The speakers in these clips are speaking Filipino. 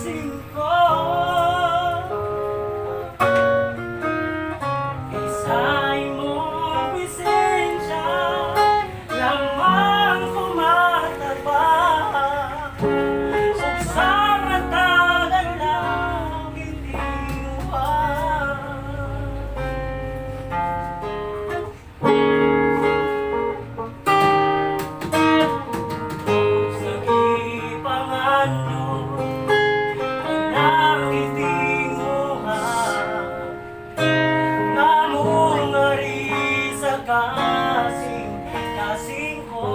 kasing ko. Isa'y mong presensya lamang kumatabang, ug sa matagal lang itinuhan. Sa gipangan nyo ang nakitinguhan, namong ngari sa kasing ko.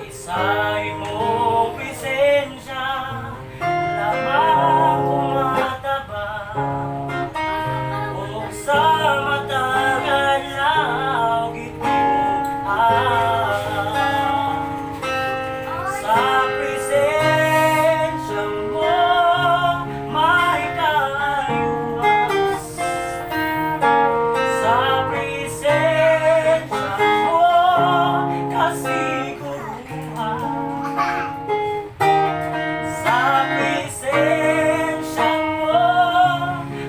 Isa'y mong presensya lamang kumatabang, ug sa matagal lang itinuhan. Sa presensya mo may kaayuwas, sa presensya mo kasiguruhan, sa presensya mo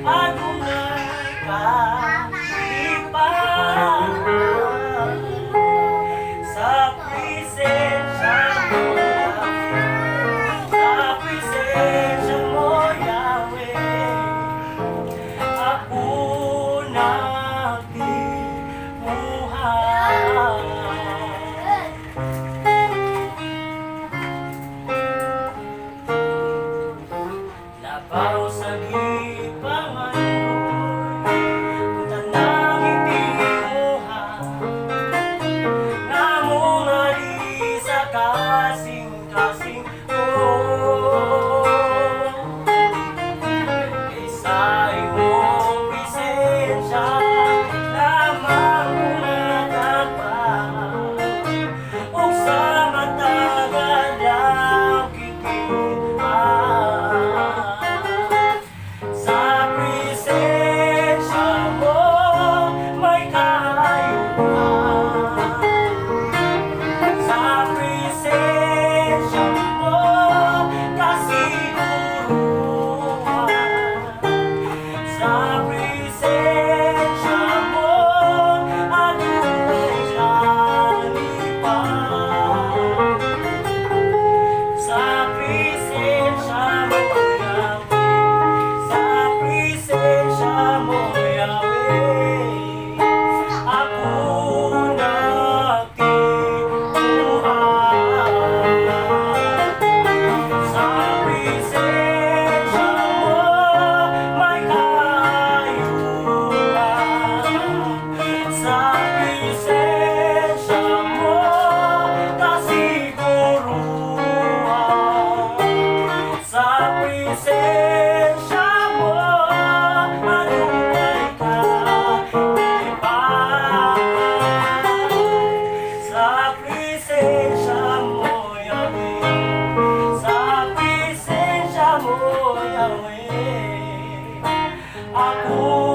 adunay kalipanan, sa presensya mo, sa presensya mo Yahweh, ako nagtimuhan. Labaw sa gipangan ko'y tanang itinuhan, namong ali sa kasing ko. Isa'y mong presensya lamang kumatabang, ug sa matagal lang itinuhan. Sa presensya mo may kaayuhan, sa presensya mo kasiguruhan, sa presensya mo adunay kalipanan, sa presensya mo Yahweh, sa presensya mo Yahweh, ako nagtimuhan. Sa presensya mo may kaayuhan, sa presensya mo kasiguruhan, sa presensya mo adunay kalipanan, sa presensya mo Yahweh, sa presensya mo Yahweh, ako